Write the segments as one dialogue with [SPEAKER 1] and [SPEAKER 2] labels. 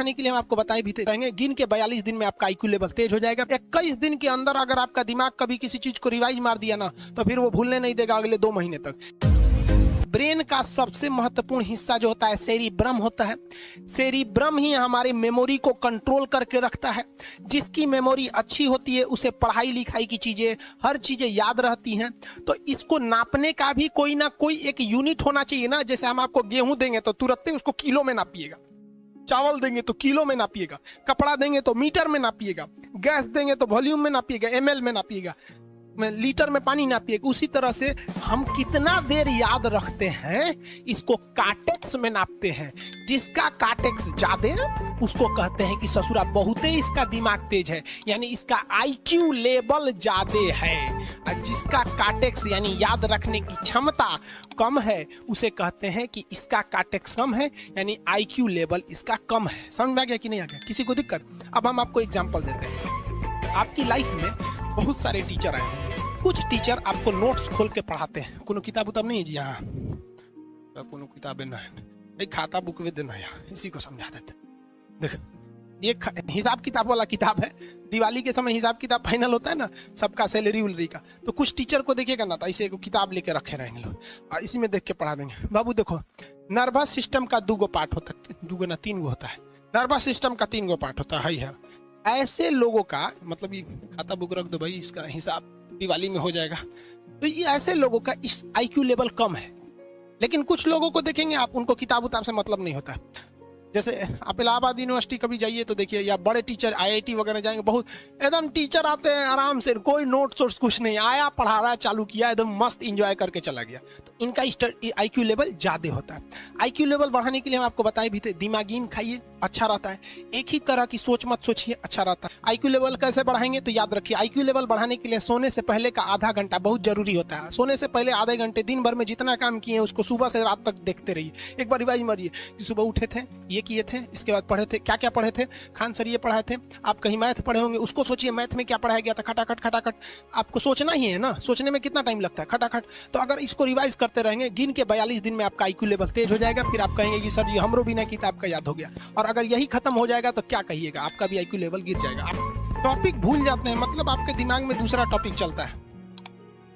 [SPEAKER 1] बढ़ाने के लिए हम आपको बताए भी रहेंगे। गिन के 42 दिन में आपका आईक्यू लेवल तेज हो जाएगा। 21 दिन के अंदर अगर आपका दिमाग कभी किसी चीज को रिवाइज मार दिया ना, तो फिर वो भूलने नहीं देगा अगले 2 महीने तक। ब्रेन का सबसे महत्वपूर्ण हिस्सा जो होता है सेरिब्रम होता है। सेरिब्रम ही हमारी मेमोरी को कंट्रोल करके रखता है। जिसकी मेमोरी अच्छी होती है उसे पढ़ाई लिखाई की चीजें, हर चीजें याद रहती हैं। तो इसको नापने का भी कोई ना कोई एक यूनिट होना चाहिए ना। जैसे हम आपको गेहूं देंगे तो तुरंत ही उसको किलो में नापिएगा, चावल देंगे तो किलो में नापिएगा, कपड़ा देंगे तो मीटर में नापिएगा, गैस देंगे तो वॉल्यूम में नापिएगा, एमएल में नापिएगा, लीटर में पानी नापिएगा। उसी तरह से हम कितना देर याद रखते हैं इसको काटेक्स में नापते हैं। जिसका काटेक्स ज्यादा उसको कहते हैं कि ससुरा बहुते इसका दिमाग तेज है, यानी इसका आईक्यू लेवल ज्यादा है। और जिसका काटेक्स यानी याद रखने की क्षमता कम है उसे कहते हैं कि इसका काटेक्स कम है, यानी आईक्यू लेवल इसका कम है। समझ में आ गया कि नहीं आ गया? किसी को दिक्कत? अब हम आपको एग्जांपल देते हैं। आपकी लाइफ में बहुत सारे टीचर आए। कुछ टीचर आपको नोट्स खोल के पढ़ाते हैं। कोनो किताब उताब नहीं है जी? यहाँ कोनो किताबें ना है, खाता बुक वे देना यहाँ, इसी को समझा देते। देख, ये हिसाब किताब वाला किताब है। दिवाली के समय हिसाब किताब फाइनल होता है ना, सबका सैलरी उलरी का, तो कुछ टीचर को देखिएगा ना तो ऐसे एक किताब लेके रखे रहेंगे लोग और इसी में देख के पढ़ा देंगे। बाबू देखो, नर्वस सिस्टम का 2 पार्ट होता है, 2 ना 3 होता है। नर्वस सिस्टम का 3 पार्ट होता है। ऐसे लोगों का मतलब, ये खाता बुक रख दो भाई, इसका हिसाब दिवाली में हो जाएगा। तो ये ऐसे लोगों का इस आईक्यू लेवल कम है। लेकिन कुछ लोगों को देखेंगे आप, उनको किताब उताब से मतलब नहीं होता। जैसे आप इलाहाबाद यूनिवर्सिटी कभी जाइए तो देखिए, या बड़े टीचर आईआईटी वगैरह जाएंगे, बहुत एकदम टीचर आते हैं आराम से, कोई नोट सोर्स कुछ नहीं, आया पढ़ा रहा है, चालू किया, एकदम मस्त एंजॉय करके चला गया। तो इनका आईक्यू लेवल ज्यादा होता है। आईक्यू लेवल बढ़ाने के लिए हम आपको बताए भी थे, दिमागीन खाइए, अच्छा रहता है। एक ही तरह की सोच मत सोचिए, अच्छा रहता है। आईक्यू लेवल कैसे बढ़ाएंगे? तो याद रखिए, आईक्यू लेवल बढ़ाने के लिए सोने से पहले का आधा घंटा बहुत जरूरी होता है। सोने से पहले आधे घंटे दिन भर में जितना काम किए उसको सुबह से रात तक देखते रहिए। एक बार रिवाइज मारिए कि सुबह उठे थे, ये किए थे, इसके बाद पढ़े थे, क्या क्या पढ़े थे। खान सर ये पढ़ाए थे, आप कहीं मैथ पढ़े होंगे, उसको सोचिए मैथ में क्या पढ़ाया गया था। खटाखट खटाखट आपको सोचना ही है ना, सोचने में कितना टाइम लगता है, खटाखट। तो अगर इसको रिवाइज करते रहेंगे, गिन के 42 दिन में आपका आईक्यू लेवल तेज हो जाएगा। फिर आप कहेंगे कि सर जी हमरो बिना किताब का याद हो गया। और अगर यही खत्म हो जाएगा तो क्या कहिएगा, आपका भी आईक्यू लेवल गिर जाएगा। आप टॉपिक भूल जाते हैं, मतलब आपके दिमाग में दूसरा टॉपिक चलता है।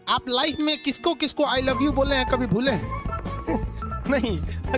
[SPEAKER 1] आप लाइफ में किसको किसको आई लव यू बोले हैं, कभी भूले नहीं?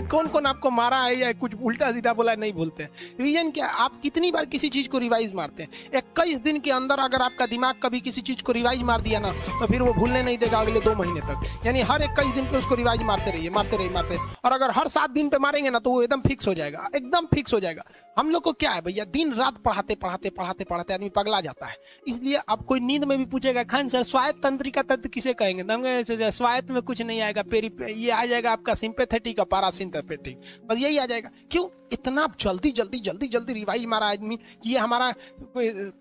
[SPEAKER 1] कौन कौन आपको मारा है या कुछ उल्टा सीधा बोला है, नहीं भूलते हैं। रीजन क्या? आप कितनी बार किसी चीज को रिवाइज मारते हैं। 21 दिन के अंदर अगर आपका दिमाग कभी किसी चीज को रिवाइज मार दिया ना, तो फिर वो भूलने नहीं देगा अगले 2 महीने तक। यानी हर 21 दिन पे उसको रिवाइज मारते रहिए, मारते रहिए, मारते। और अगर हर 7 दिन पे मारेंगे ना तो वो एकदम फिक्स हो जाएगा, एकदम फिक्स हो जाएगा। हम लोग को क्या है भैया, दिन रात पढ़ाते पढ़ाते पढ़ाते पढ़ाते आदमी पगला जाता है। इसलिए अब कोई नींद में भी पूछेगा, खान सर स्वायत्त तंत्रिका तंत्र किसे कहेंगे? स्वायत्त में कुछ नहीं आएगा, ये आ जाएगा आपका सिंपैथेटिक और पैरासिम्पैथेटिक, बस यही आ जाएगा। क्यों इतना जल्दी जल्दी जल्दी जल्दी रिवाइज मारा आदमी? ये हमारा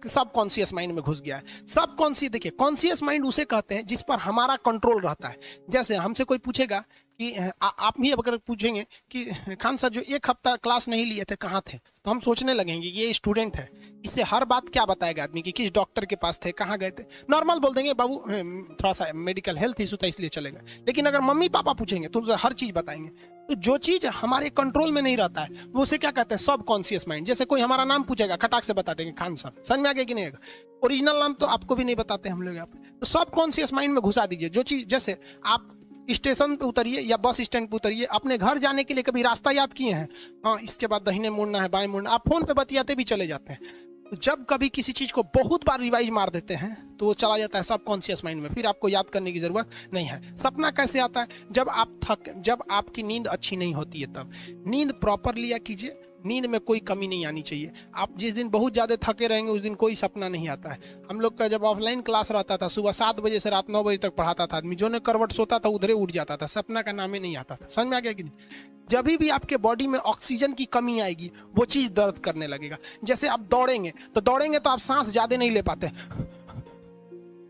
[SPEAKER 1] सब कॉन्शियस माइंड में घुस गया है। सब कॉन्शियस, देखिए कॉन्शियस माइंड उसे कहते हैं जिस पर हमारा कंट्रोल रहता है। जैसे हमसे कोई पूछेगा कि आप भी अगर पूछेंगे कि खान सर जो 1 हफ्ता क्लास नहीं लिए थे कहाँ थे, तो हम सोचने लगेंगे ये स्टूडेंट है, इससे हर बात क्या बताएगा आदमी कि किस डॉक्टर के पास थे, कहाँ गए थे। नॉर्मल बोल देंगे बाबू थोड़ा सा मेडिकल हेल्थ इशू था इसलिए चले गए। लेकिन अगर मम्मी पापा पूछेंगे तो हर चीज बताएंगे। तो जो चीज हमारे कंट्रोल में नहीं रहता है वो उसे क्या कहते हैं, सब कॉन्शियस माइंड। जैसे कोई हमारा नाम पूछेगा, खटाक से बता देंगे खान सर, समझ में आ गया कि नहीं आएगा? ओरिजिनल नाम तो आपको भी नहीं बताते हम लोग यहाँ पे। तो सब कॉन्शियस माइंड में घुसा दीजिए जो चीज। जैसे आप स्टेशन पे उतरिए या बस स्टैंड पे उतरिए, अपने घर जाने के लिए कभी रास्ता याद किए हैं? हाँ, इसके बाद दाहिने मुड़ना है, बाएं मुड़ना। आप फोन पे बतियाते भी चले जाते हैं। जब कभी किसी चीज को बहुत बार रिवाइज मार देते हैं तो वो चला जाता है सब कॉन्शियस माइंड में, फिर आपको याद करने की जरूरत नहीं है। सपना कैसे आता है? जब आपकी नींद अच्छी नहीं होती है तब। नींद प्रॉपर लिया कीजिए, नींद में कोई कमी नहीं आनी चाहिए। आप जिस दिन बहुत ज़्यादा थके रहेंगे उस दिन कोई सपना नहीं आता है। हम लोग का जब ऑफलाइन क्लास रहता था, सुबह 7 बजे से रात 9 बजे तक पढ़ाता था आदमी, जो ने करवट सोता था उधरे उठ जाता था, सपना का नाम ही नहीं आता था। समझ में आ गया कि नहीं? जब भी आपके बॉडी में ऑक्सीजन की कमी आएगी वो चीज़ दर्द करने लगेगा। जैसे आप दौड़ेंगे तो आप सांस ज़्यादा नहीं ले पाते,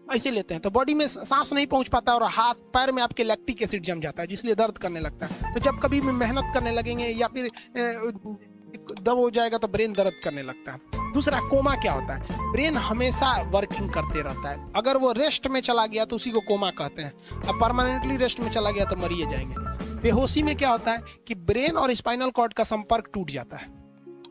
[SPEAKER 1] ऐसे लेते हैं तो बॉडी में सांस नहीं पहुंच पाता और हाथ पैर में आपके लैक्टिक एसिड जम जाता है, जिसलिए दर्द करने लगता है। तो जब कभी भी मेहनत करने लगेंगे या फिर दब हो जाएगा तो ब्रेन दर्द करने लगता है। दूसरा, कोमा क्या होता है? ब्रेन हमेशा वर्किंग करते रहता है। अगर वो रेस्ट में चला गया तो उसी को कोमा कहते हैं। अब परमानेंटली रेस्ट में चला गया तो मरिए जाएंगे। बेहोशी में क्या होता है कि ब्रेन और स्पाइनल कॉर्ड का संपर्क टूट जाता है।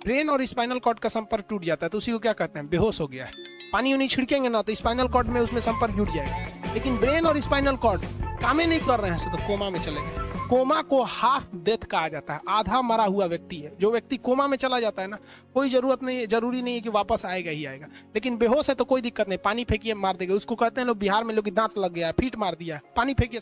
[SPEAKER 1] ब्रेन और स्पाइनल कॉर्ड का संपर्क टूट जाता है तो उसी को क्या कहते हैं, बेहोश हो गया है। पानी उनी छिड़केंगे ना तो स्पाइनल कॉर्ड में उसमें संपर्क जुट जाएगा, लेकिन ब्रेन और स्पाइनल कॉर्ड काम ही नहीं कर रहे हैं तो कोमा में चले गए। कोमा को हाफ डेथ कहा जाता है, आधा मरा हुआ व्यक्ति है। जो व्यक्ति कोमा में चला जाता है ना, कोई जरूरी नहीं है कि वापस आएगा ही आएगा, लेकिन बेहोश है तो कोई दिक्कत नहीं, पानी फेंकिए मार देगा। उसको कहते हैं लोग बिहार में लोग दांत लग गया, फीट मार दिया, पानी फेंकिए